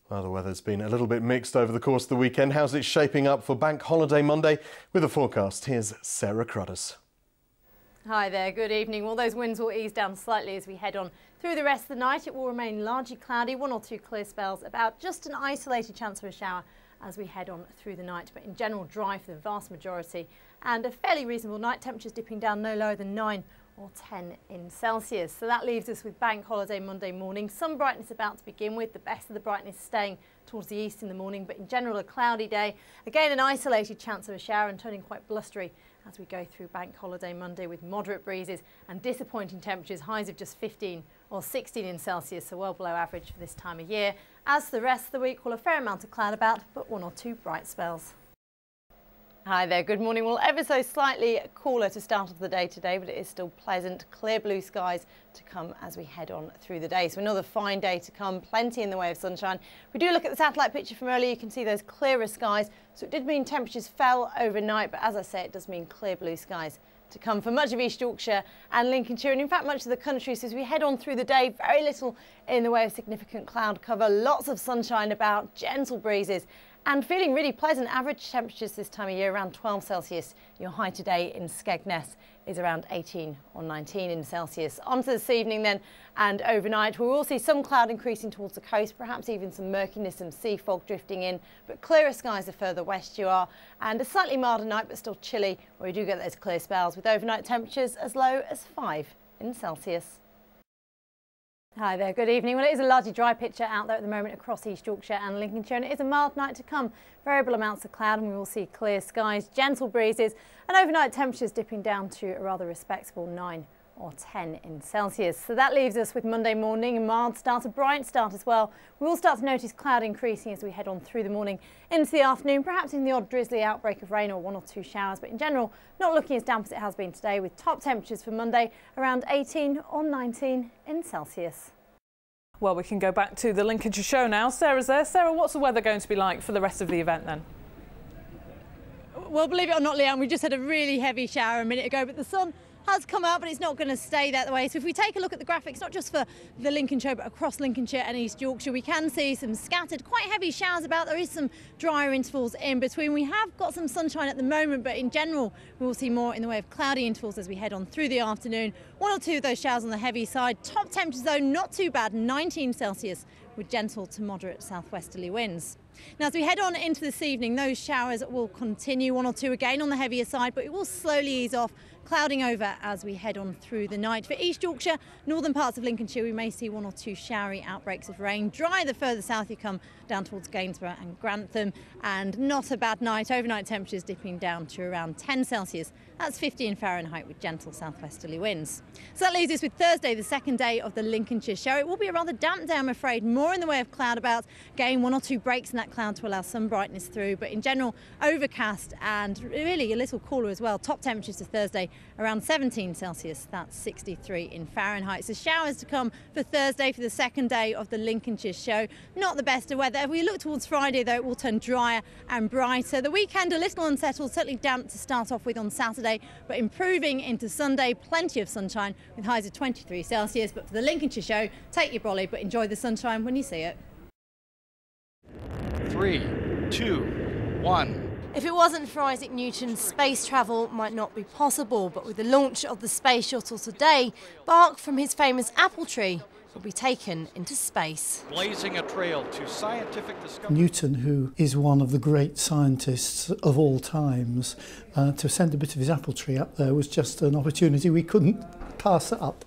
Well, the weather's been a little bit mixed over the course of the weekend. How's it shaping up for Bank Holiday Monday? With a forecast, here's Sarah Cruddas. Hi there, good evening. Well, those winds will ease down slightly as we head on through the rest of the night. It will remain largely cloudy, one or two clear spells, about just an isolated chance of a shower as we head on through the night, but in general dry for the vast majority, and a fairly reasonable night, temperatures dipping down no lower than 9 or 10 in Celsius. So that leaves us with Bank Holiday Monday morning. Some brightness about to begin with, the best of the brightness staying towards the east in the morning, but in general a cloudy day. Again, an isolated chance of a shower and turning quite blustery as we go through Bank Holiday Monday with moderate breezes and disappointing temperatures, highs of just 15 or 16 in Celsius, so well below average for this time of year. As for the rest of the week, well, a fair amount of cloud about, but one or two bright spells. Hi there, good morning. Well, ever so slightly cooler to start off the day today, but it is still pleasant, clear blue skies to come as we head on through the day. So another fine day to come, plenty in the way of sunshine. If we do look at the satellite picture from earlier, you can see those clearer skies. So it did mean temperatures fell overnight, but as I say, it does mean clear blue skies to come for much of East Yorkshire and Lincolnshire, and in fact much of the country. So as we head on through the day, very little in the way of significant cloud cover, lots of sunshine about, gentle breezes, and feeling really pleasant. Average temperatures this time of year around 12 Celsius. Your high today in Skegness is around 18 or 19 in Celsius. On to this evening then and overnight, we will see some cloud increasing towards the coast, perhaps even some murkiness, some sea fog drifting in, but clearer skies the further west you are, and a slightly milder night but still chilly where we do get those clear spells with overnight temperatures as low as 5 in Celsius. Hi there, good evening. Well, it is a largely dry picture out there at the moment across East Yorkshire and Lincolnshire, and it is a mild night to come. Variable amounts of cloud, and we will see clear skies, gentle breezes, and overnight temperatures dipping down to a rather respectable 9 or 10 in Celsius. So that leaves us with Monday morning, a mild start, a bright start as well. We will start to notice cloud increasing as we head on through the morning into the afternoon, perhaps in the odd drizzly outbreak of rain or one or two showers, but in general not looking as damp as it has been today, with top temperatures for Monday around 18 or 19 in Celsius. Well, we can go back to the Lincolnshire show now. Sarah's there. Sarah, what's the weather going to be like for the rest of the event then? Well, believe it or not, Leanne, we just had a really heavy shower a minute ago, but the sun has come out, but it's not going to stay that way. So if we take a look at the graphics, not just for the Lincolnshire, but across Lincolnshire and East Yorkshire, we can see some scattered, quite heavy showers about. There is some drier intervals in between. We have got some sunshine at the moment, but in general, we will see more in the way of cloudy intervals as we head on through the afternoon. One or two of those showers on the heavy side. Top temperatures, though, not too bad, 19 Celsius, with gentle to moderate southwesterly winds. Now, as we head on into this evening, those showers will continue, one or two again on the heavier side, but it will slowly ease off, clouding over as we head on through the night. For East Yorkshire, northern parts of Lincolnshire, we may see one or two showery outbreaks of rain. Dry the further south you come, down towards Gainsborough and Grantham, and not a bad night. Overnight temperatures dipping down to around 10 Celsius. That's 15 Fahrenheit with gentle southwesterly winds. So that leaves us with Thursday, the second day of the Lincolnshire show. It will be a rather damp day, I'm afraid, more in the way of cloud about. Again, one or two breaks in that cloud to allow some brightness through, but in general, overcast and really a little cooler as well. Top temperatures for Thursday around 17 Celsius, that's 63 in Fahrenheit. So showers to come for Thursday for the second day of the Lincolnshire show. Not the best of weather. If we look towards Friday, though, it will turn drier and brighter. The weekend a little unsettled, certainly damp to start off with on Saturday, but improving into Sunday. Plenty of sunshine with highs of 23 Celsius. But for the Lincolnshire show, take your brolly, but enjoy the sunshine when you see it. 3, 2, 1. If it wasn't for Isaac Newton, space travel might not be possible, but with the launch of the space shuttle today, bark from his famous apple tree will be taken into space. Blazing a trail to scientific discovery. Newton, who is one of the great scientists of all times, to send a bit of his apple tree up there was just an opportunity we couldn't pass up.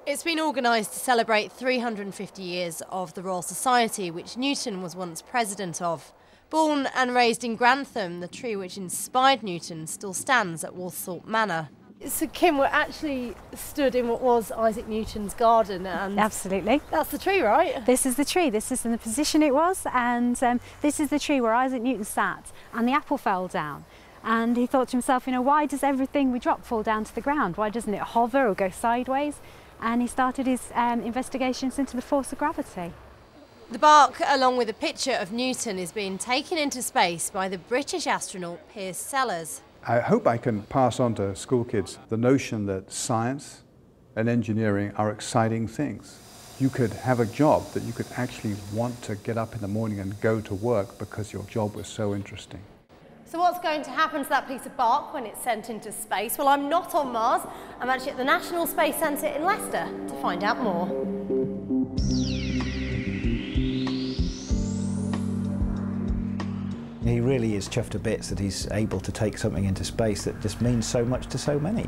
It's been organised to celebrate 350 years of the Royal Society, which Newton was once president of. Born and raised in Grantham, the tree which inspired Newton still stands at Walthorpe Manor. So Kim, we're actually stood in what was Isaac Newton's garden, and absolutely, that's the tree, right? This is the tree. This is in the position it was, and this is the tree where Isaac Newton sat, and the apple fell down. And he thought to himself, you know, why does everything we drop fall down to the ground? Why doesn't it hover or go sideways? And he started his investigations into the force of gravity. The bark, along with a picture of Newton, is being taken into space by the British astronaut Piers Sellers. I hope I can pass on to school kids the notion that science and engineering are exciting things. you could have a job that you could actually want to get up in the morning and go to work because your job was so interesting. So what's going to happen to that piece of bark when it's sent into space? Well, I'm not on Mars. I'm actually at the National Space Centre in Leicester to find out more. He really is chuffed to bits that he's able to take something into space that just means so much to so many.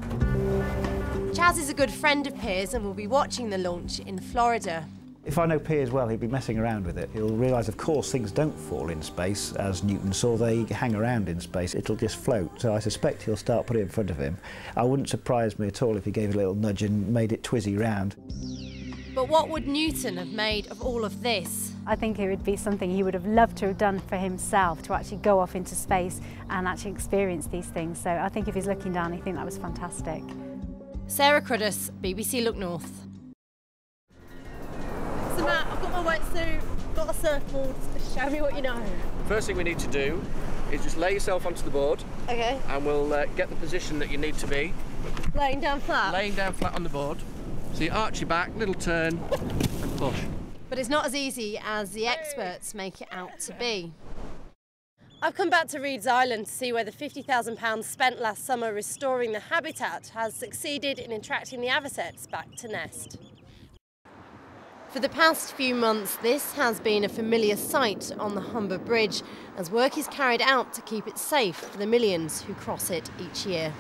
Chaz is a good friend of Piers and will be watching the launch in Florida. If I know Piers well, he'll be messing around with it. He'll realise, of course, things don't fall in space, as Newton saw. They hang around in space. It'll just float. So I suspect he'll start putting it in front of him. I wouldn't surprise me at all if he gave it a little nudge and made it twizzy round. But what would Newton have made of all of this? I think it would be something he would have loved to have done for himself, to actually go off into space and actually experience these things. So I think if he's looking down, I think that was fantastic. Sarah Cruddas, BBC Look North. So Matt, I've got my wetsuit, got a surfboard. Show me what you know. First thing we need to do is just lay yourself onto the board. Okay. And we'll get the position that you need to be. Laying down flat? Laying down flat on the board. So you arch your back, little turn, and push. But it's not as easy as the experts make it out to be. I've come back to Reed's Island to see where the £50,000 spent last summer restoring the habitat has succeeded in attracting the avocets back to nest. For the past few months, this has been a familiar sight on the Humber Bridge as work is carried out to keep it safe for the millions who cross it each year.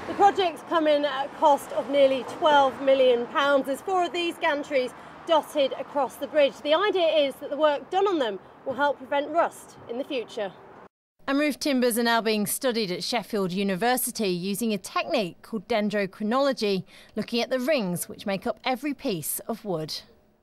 The project's come in at a cost of nearly £12 million. There's 4 of these gantries dotted across the bridge. The idea is that the work done on them will help prevent rust in the future. And roof timbers are now being studied at Sheffield University using a technique called dendrochronology, looking at the rings which make up every piece of wood.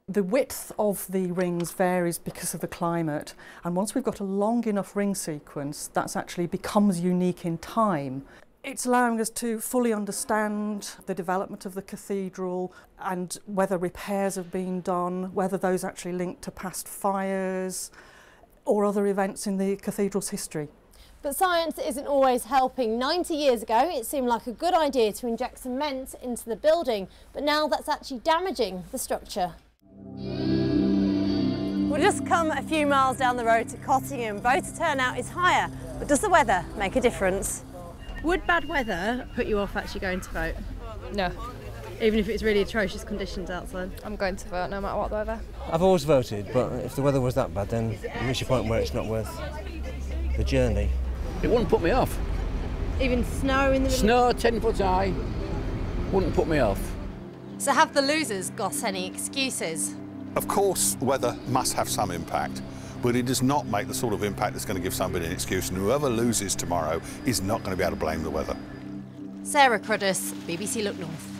The width of the rings varies because of the climate, and once we've got a long enough ring sequence, that's actually becomes unique in time. It's allowing us to fully understand the development of the cathedral and whether repairs have been done, whether those actually link to past fires or other events in the cathedral's history. But science isn't always helping. 90 years ago, it seemed like a good idea to inject cement into the building, but now that's actually damaging the structure. We've just come a few miles down the road to Cottingham. Voter turnout is higher, but does the weather make a difference? Would bad weather put you off actually going to vote? No. Even if it's really atrocious conditions outside? I'm going to vote no matter what the weather. I've always voted, but if the weather was that bad, then it reaches a point where it's not worth the journey. It wouldn't put me off. Even snow in the middle? Snow 10 foot high wouldn't put me off. So have the losers got any excuses? Of course, weather must have some impact, but it does not make the sort of impact that's going to give somebody an excuse, and whoever loses tomorrow is not going to be able to blame the weather. Sarah Cruddas, BBC Look North.